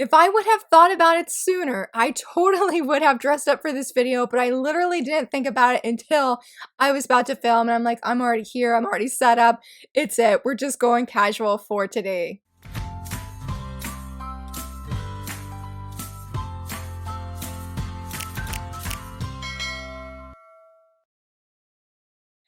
If I would have thought about it sooner, I totally would have dressed up for this video, but I literally didn't think about it until I was about to film, and I'm like, I'm already here, I'm already set up, it's it, we're just going casual for today.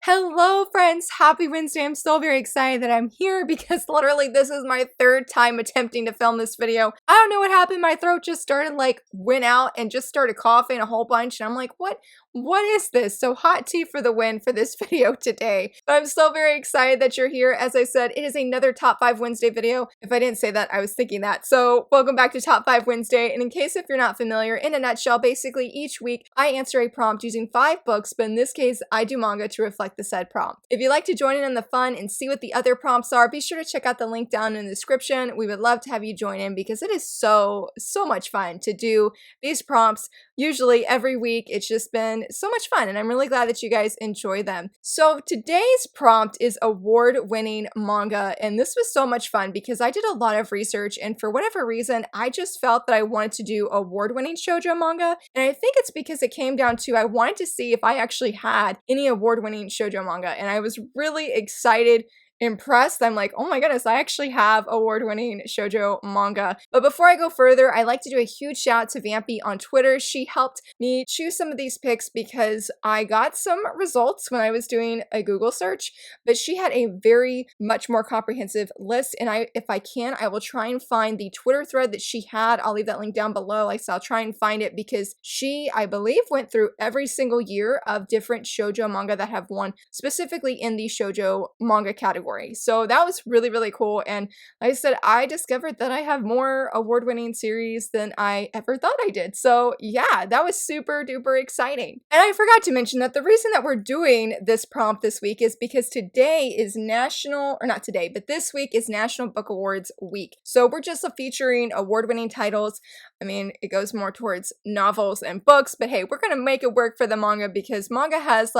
Hello friends, happy Wednesday. I'm still very excited that I'm here because literally this is my third time attempting to film this video. I don't know what happened, my throat just started went out and just started coughing a whole bunch, and I'm like, what is this? So hot tea for the win for this video today. But I'm still very excited that you're here. As I said, it is another Top 5 Wednesday video. If I didn't say that, I was thinking that. So welcome back to Top 5 Wednesday. And in case if you're not familiar, in a nutshell, basically each week I answer a prompt using 5 books, but in this case, I do manga to reflect the said prompt. If you'd like to join in on the fun and see what the other prompts are, be sure to check out the link down in the description. We would love to have you join in because it is so much fun to do these prompts. Usually every week, it's just been so much fun, and I'm really glad that you guys enjoy them. So today's prompt is award-winning manga, and this was so much fun because I did a lot of research, and for whatever reason, I just felt that I wanted to do award-winning shoujo manga, and I think it's because it came down to I wanted to see if I actually had any award-winning shoujo manga, and I was really excited, impressed. I'm like, oh my goodness, I actually have award-winning shoujo manga. But before I go further, I'd like to do a huge shout out to Vampy on Twitter. She helped me choose some of these picks because I got some results when I was doing a Google search, but she had a very much more comprehensive list, and if I can, I will try and find the Twitter thread that she had. I'll leave that link down below. Like I said, I'll try and find it because she, I believe, went through every single year of different shoujo manga that have won, specifically in the shoujo manga category. So that was really cool, and like I said, I discovered that I have more award-winning series than I ever thought I did. So yeah, that was super duper exciting. And I forgot to mention that the reason that we're doing this prompt this week is because today is this week is National Book Awards week. So we're just featuring award-winning titles. I mean, it goes more towards novels and books, but hey, we're gonna make it work for the manga because manga has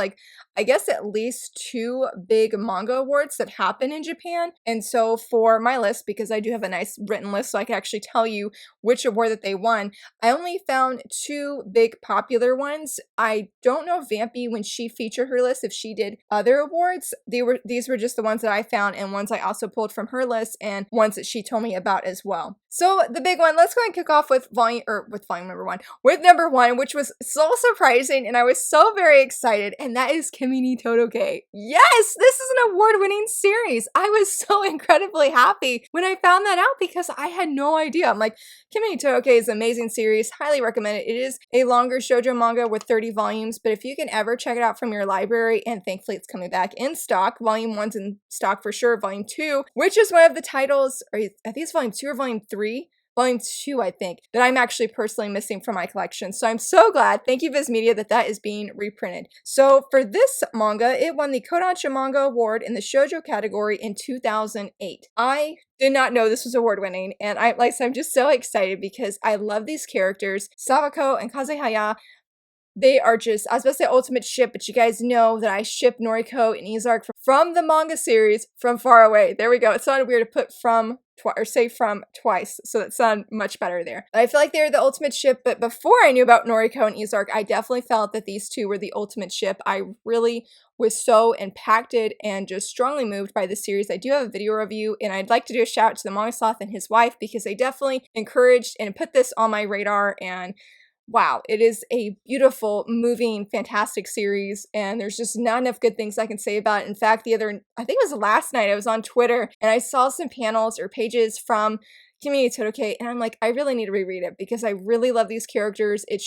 I guess at least 2 big manga awards that happen in Japan. And so for my list, because I do have a nice written list so I can actually tell you which award that they won, I only found 2 big popular ones. I don't know if Vampy, when she featured her list, if she did other awards. These were just the ones that I found, and ones I also pulled from her list, and ones that she told me about as well. So the big one, let's go ahead and kick off with number one, which was so surprising, and I was so very excited, and that is Kimini Todoke. Yes, this is an award-winning series. I was so incredibly happy when I found that out because I had no idea. I'm like, Kimini Todoke is an amazing series, highly recommend it. It is a longer shoujo manga with 30 volumes, but if you can ever check it out from your library, and thankfully it's coming back in stock, volume 1's in stock for sure, volume 2, which is one of the titles, or I think it's volume 2 or volume 3, volume 2, I think, that I'm actually personally missing from my collection. So I'm so glad, thank you Viz Media, that is being reprinted. So for this manga, it won the Kodansha Manga Award in the shoujo category in 2008. I did not know this was award-winning, and I'm just so excited because I love these characters. Sawako and Kazehaya, they are just, I was about to say ultimate ship, but you guys know that I ship Noriko and Izark from the manga series From Far Away. There we go. It sounded weird to put from twice, so that sounded much better there. I feel like they're the ultimate ship, but before I knew about Noriko and Izark, I definitely felt that these two were the ultimate ship. I really was so impacted and just strongly moved by this series. I do have a video review, and I'd like to do a shout out to the manga sloth and his wife because they definitely encouraged and put this on my radar, and wow, it is a beautiful, moving, fantastic series, and there's just not enough good things I can say about it. In fact, I think it was last night, I was on Twitter, and I saw some panels or pages from Kimini Todoke, and I'm like, I really need to reread it because I really love these characters. It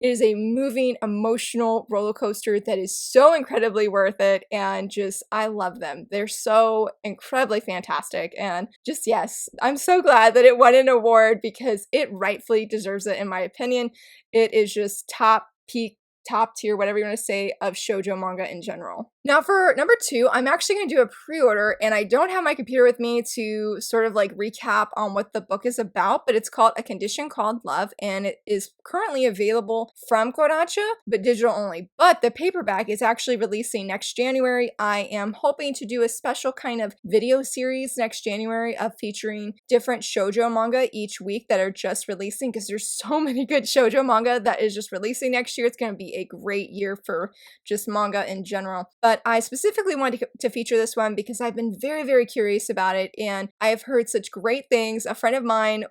is a moving, emotional roller coaster that is so incredibly worth it, and just, I love them. They're so incredibly fantastic, and just, yes, I'm so glad that it won an award because it rightfully deserves it in my opinion. It is just top tier, whatever you want to say, of shoujo manga in general. Now for number 2, I'm actually going to do a pre-order, and I don't have my computer with me to sort of like recap on what the book is about, but it's called A Condition Called Love, and it is currently available from Kodansha, but digital only. But the paperback is actually releasing next January. I am hoping to do a special kind of video series next January of featuring different shoujo manga each week that are just releasing, because there's so many good shoujo manga that is just releasing next year. It's going to be a great year for just manga in general. But I specifically wanted to feature this one because I've been very, very curious about it, and I have heard such great things. A friend of mine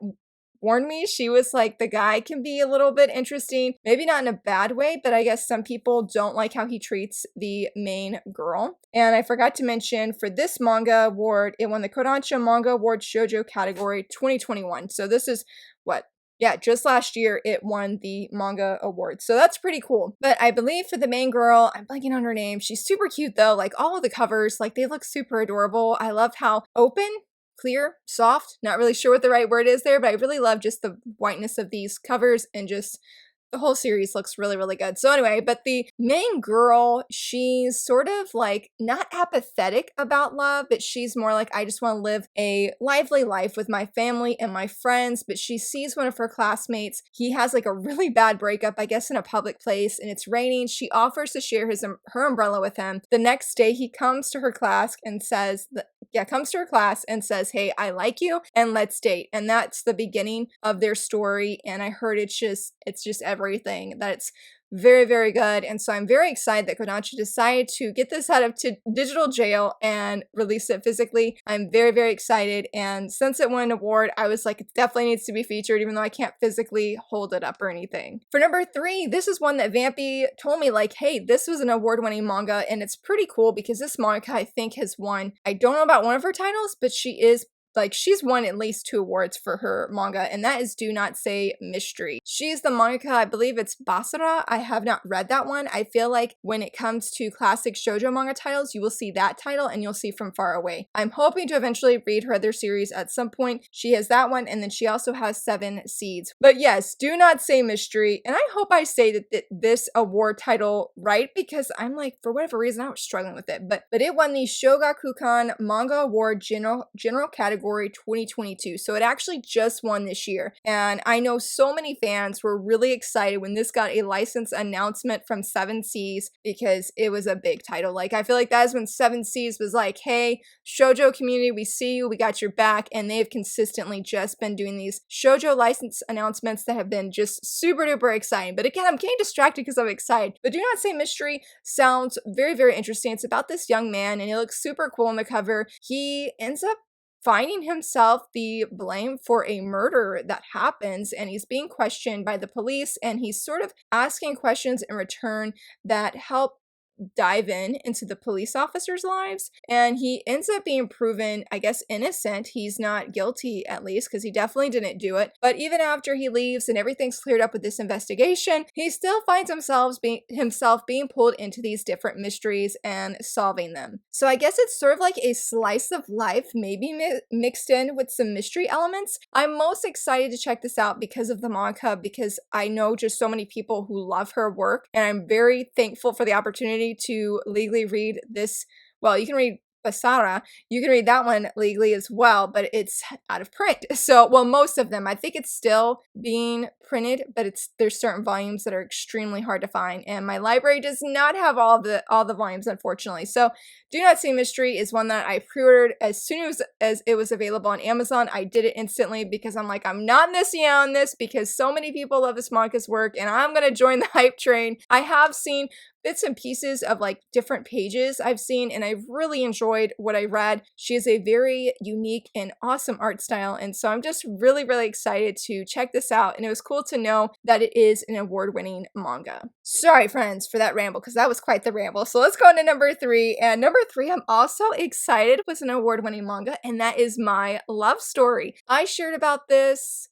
warned me. She was like, the guy can be a little bit interesting, maybe not in a bad way, but I guess some people don't like how he treats the main girl. And I forgot to mention, for this manga award, it won the Kodansha Manga Award Shoujo category 2021. So this is what? Yeah, just last year it won the manga award. So that's pretty cool. But I believe for the main girl, I'm blanking on her name. She's super cute though. Like all of the covers, like they look super adorable. I love how open, clear, soft, not really sure what the right word is there, but I really love just the whiteness of these covers, and just the whole series looks really, really good. So anyway, but the main girl, she's sort of like not apathetic about love, but she's more like, I just want to live a lively life with my family and my friends. But she sees one of her classmates. He has like a really bad breakup, I guess, in a public place, and it's raining. She offers to share her umbrella with him. The next day, he comes to her class and says, hey, I like you and let's date. And that's the beginning of their story. And I heard it's just everything. That's very, very good. And so I'm very excited that Kodansha decided to get this out of digital jail and release it physically. I'm very, very excited. And since it won an award, I was like, it definitely needs to be featured, even though I can't physically hold it up or anything. For number 3, this is one that Vampy told me, like, hey, this was an award-winning manga, and it's pretty cool because this manga, I think, has won, I don't know about one of her titles, but she's won at least 2 awards for her manga, and that is Do Not Say Mystery. She's the mangaka, I believe it's Basara. I have not read that one. I feel like when it comes to classic shoujo manga titles, you will see that title and you'll see From Far Away. I'm hoping to eventually read her other series at some point. She has that one, and then she also has 7 Seeds. But yes, Do Not Say Mystery, and I hope I say that this award title right, because I'm like, for whatever reason, I was struggling with it. But it won the Shogakukan Manga Award General Category 2022. So it actually just won this year. And I know so many fans were really excited when this got a license announcement from 7 Seas, because it was a big title. Like, I feel like that is when 7 Seas was like, hey, shoujo community, we see you, we got your back. And they have consistently just been doing these shoujo license announcements that have been just super duper exciting. But again, I'm getting distracted because I'm excited. But Do Not Say Mystery sounds very, very interesting. It's about this young man, and he looks super cool on the cover. He ends up finding himself the blame for a murder that happens, and he's being questioned by the police, and he's sort of asking questions in return that help dive into the police officers' lives, and he ends up being proven, I guess, innocent. He's not guilty, at least, because he definitely didn't do it. But even after he leaves and everything's cleared up with this investigation, he still finds himself being pulled into these different mysteries and solving them. So I guess it's sort of like a slice of life, maybe mixed in with some mystery elements. I'm most excited to check this out because of the manga, because I know just so many people who love her work, and I'm very thankful for the opportunity to legally read this. Well, you can read Basara, you can read that one legally as well, but it's out of print. So, well, most of them, I think it's still being printed, but there's certain volumes that are extremely hard to find, and my library does not have all the volumes, unfortunately. So Do Not Say Mystery is one that I pre-ordered as soon as it was available on Amazon. I did it instantly because I'm like, I'm not missing out on this, because so many people love this manga's work, and I'm gonna join the hype train. I have seen bits and pieces of like different pages I've seen, and I've really enjoyed what I read. She has a very unique and awesome art style, and so I'm just really, really excited to check this out, and it was cool to know that it is an award-winning manga. Sorry, friends, for that ramble, because that was quite the ramble. So let's go into number 3, and number 3, I'm also excited, was an award-winning manga, and that is My Love Story. I shared about this,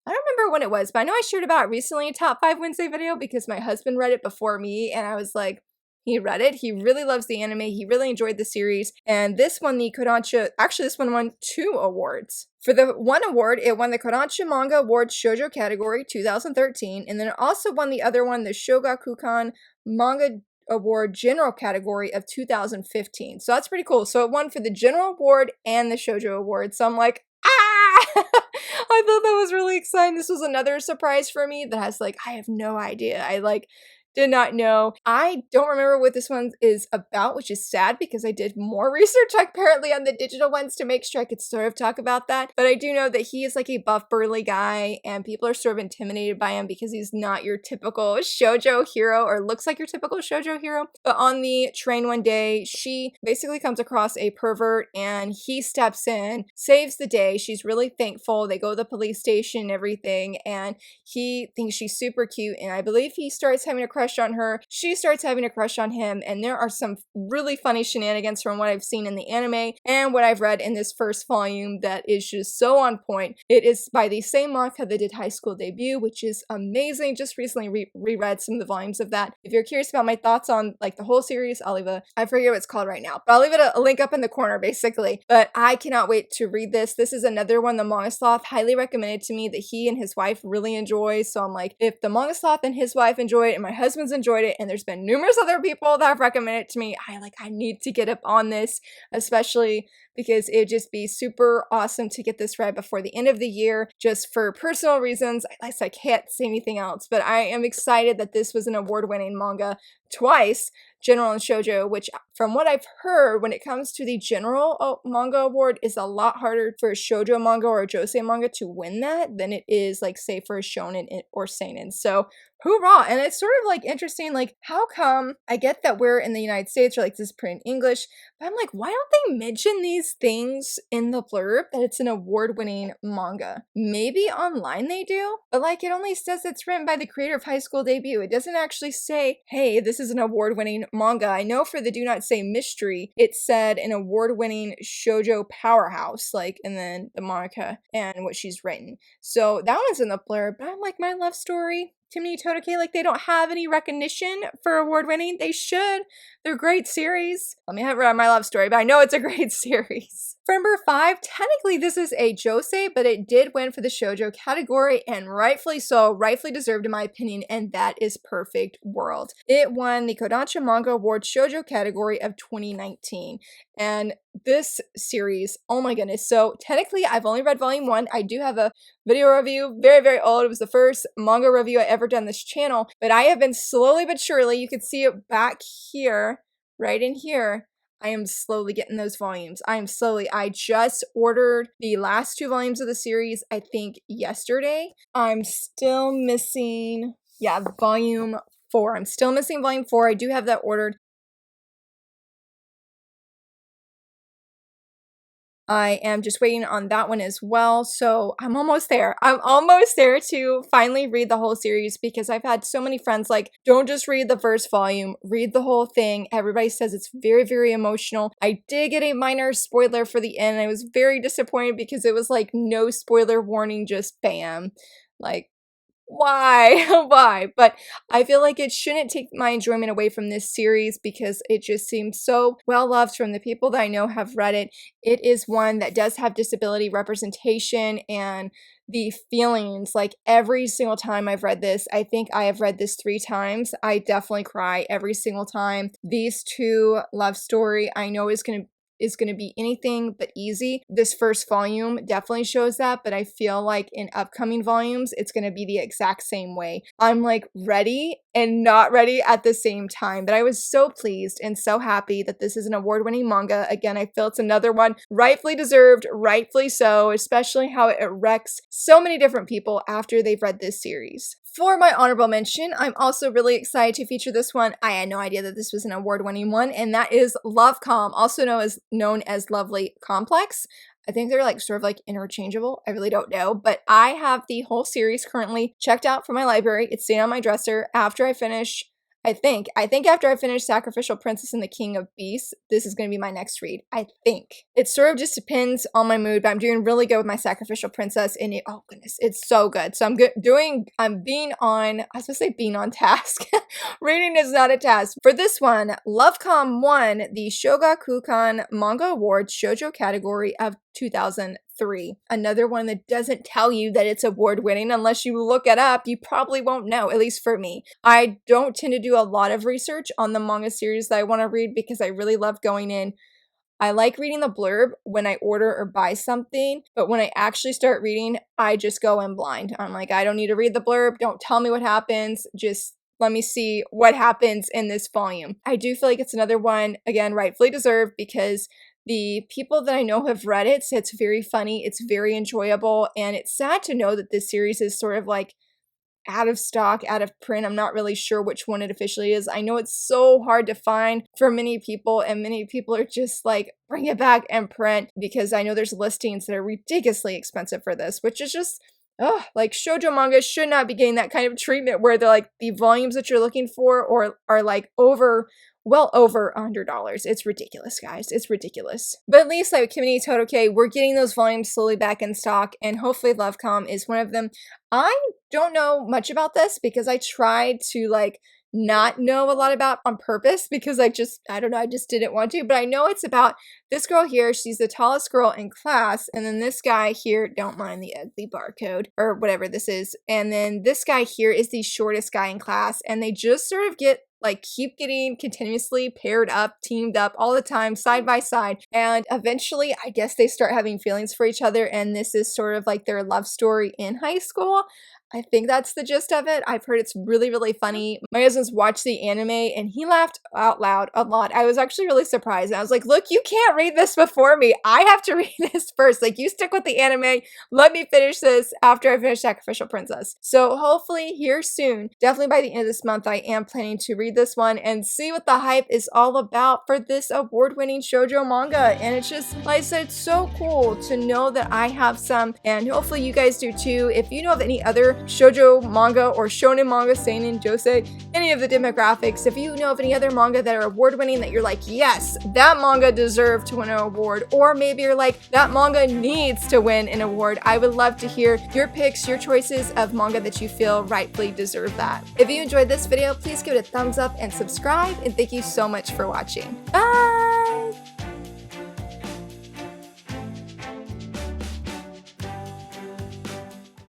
I don't remember when it was, but I know I shared about it recently in Top 5 Wednesday video, because my husband read it before me, and I was like, he read it, he really loves the anime, he really enjoyed the series, and this won the Kodansha, actually this one won 2 awards. For the one award, it won the Kodansha Manga Award Shoujo category 2013, and then it also won the other one, the Shogakukan Manga Award General category of 2015. So that's pretty cool. So it won for the General Award and the Shoujo Award. So I'm like, ah! I thought that was really exciting. This was another surprise for me that has like, I have no idea. I like did not know. I don't remember what this one is about, which is sad because I did more research apparently on the digital ones to make sure I could sort of talk about that. But I do know that he is like a buff burly guy and people are sort of intimidated by him because he's not your typical shoujo hero or looks like your typical shoujo hero. But on the train one day, she basically comes across a pervert and he steps in, saves the day. She's really thankful. They go to the police station and everything and he thinks she's super cute and I believe he starts having a crush on her. She starts having a crush on him and there are some really funny shenanigans from what I've seen in the anime and what I've read in this first volume that is just so on point. It is by the same manga that did High School Debut, which is amazing. Just recently reread some of the volumes of that. If you're curious about my thoughts on like the whole series, I'll leave I forget what it's called right now, but I'll leave it a link up in the corner basically. But I cannot wait to read this. This is another one the Manga Sloth highly recommended to me that he and his wife really enjoy. So I'm like, if the Manga Sloth and his wife enjoy it and my husband's enjoyed it and there's been numerous other people that have recommended it to me, I need to get up on this, especially because it would just be super awesome to get this read before the end of the year just for personal reasons. I can't say anything else, but I am excited that this was an award-winning manga twice, General and Shoujo, which from what I've heard when it comes to the General Manga Award is a lot harder for a Shoujo manga or a Josei manga to win that than it is like say for a Shonen or Seinen. So hoorah! And it's sort of like interesting, like how come I get that we're in the United States or like this is pretty in English, but I'm like, why don't they mention these things in the blurb that it's an award-winning manga? Maybe online they do, but like it only says it's written by the creator of High School Debut. It doesn't actually say, hey, this is an award-winning manga. I know for the Do Not Say Mystery, it said an award-winning shoujo powerhouse, like, and then the manga and what she's written. So that one's in the blurb, but I'm like, My Love Story, Kimini Todoke, like they don't have any recognition for award winning. They should. They're great series. Let me have read My Love Story, but I know it's a great series. For number 5, technically this is a josei, but it did win for the shoujo category and rightfully so, rightfully deserved in my opinion, and that is Perfect World. It won the Kodansha Manga Award shoujo category of 2019. And this series, oh my goodness. So technically I've only read volume 1. I do have a video review, very, very old. It was the first manga review I ever done this channel, but I have been slowly but surely, you can see it back here, right in here. I am slowly getting those volumes. I just ordered the last 2 volumes of the series, I think yesterday. I'm still missing, volume 4. I'm still missing volume 4. I do have that ordered. I am just waiting on that one as well. So I'm almost there. I'm almost there to finally read the whole series because I've had so many friends like, don't just read the first volume, read the whole thing. Everybody says it's very, very emotional. I did get a minor spoiler for the end. I was very disappointed because it was like no spoiler warning, just bam. Like, why? Why? But I feel like it shouldn't take my enjoyment away from this series because it just seems so well loved from the people that I know have read it. It is one that does have disability representation and the feelings, like every single time I've read this, I think I have read this 3 times. I definitely cry every single time. These 2 love story I know is going to be anything but easy. This first volume definitely shows that, but I feel like in upcoming volumes, it's going to be the exact same way. I'm like ready and not ready at the same time, but I was so pleased and so happy that this is an award-winning manga. Again, I feel it's another one rightfully deserved, rightfully so, especially how it wrecks so many different people after they've read this series. For my honorable mention, I'm also really excited to feature this one. I had no idea that this was an award-winning one, and that is Love Com, also known as Lovely Complex. I think they're like sort of like interchangeable. I really don't know, but I have the whole series currently checked out from my library. It's staying on my dresser after I finish. I think after I finish Sacrificial Princess and the King of Beasts, this is going to be my next read. I think. It sort of just depends on my mood, but I'm doing really good with my Sacrificial Princess and oh goodness, it's so good. So I'm being on task. Reading is not a task. For this one, Lovecom won the Shogakukan Manga Award Shoujo category of 2015. 3. Another one that doesn't tell you that it's award-winning unless you look it up. You probably won't know, at least for me. I don't tend to do a lot of research on the manga series that I want to read because I really love going in. I like reading the blurb when I order or buy something, but when I actually start reading, I just go in blind. I'm like, I don't need to read the blurb. Don't tell me what happens. Just let me see what happens in this volume. I do feel like it's another one, again, rightfully deserved, because the people that I know have read it say it's very funny, it's very enjoyable, and it's sad to know that this series is sort of like out of stock, out of print. I'm not really sure which one it officially is. I know it's so hard to find for many people, and many people are just like, bring it back and print, because I know there's listings that are ridiculously expensive for this, which is just, like shoujo manga should not be getting that kind of treatment where they're like the volumes that you're looking for or are like well over $100. It's ridiculous, guys. It's ridiculous. But at least like Kimini Todoke, we're getting those volumes slowly back in stock, and hopefully Lovecom is one of them. I don't know much about this because I tried to like not know a lot about on purpose because I don't know, I just didn't want to. But I know it's about this girl here. She's the tallest girl in class. And then this guy here, don't mind the ugly barcode or whatever this is. And then this guy here is the shortest guy in class. And they just sort of keep getting continuously paired up, teamed up all the time, side by side. And eventually, I guess they start having feelings for each other. And this is sort of like their love story in high school. I think that's the gist of it. I've heard it's really, really funny. My husband's watched the anime and he laughed out loud a lot. I was actually really surprised. I was like, look, you can't read this before me. I have to read this first. Like, you stick with the anime. Let me finish this after I finish Sacrificial Princess. So hopefully here soon, definitely by the end of this month, I am planning to read this one and see what the hype is all about for this award-winning shoujo manga. And it's just, like I said, it's so cool to know that I have some, and hopefully you guys do too. If you know of any other shoujo manga or shonen manga, seinen, josei, any of the demographics, if you know of any other manga that are award-winning that you're like, yes, that manga deserved to win an award, or maybe you're like, that manga needs to win an award, I would love to hear your picks, your choices of manga that you feel rightfully deserve that. If you enjoyed this video, please give it a thumbs up and subscribe, and thank you so much for watching. Bye!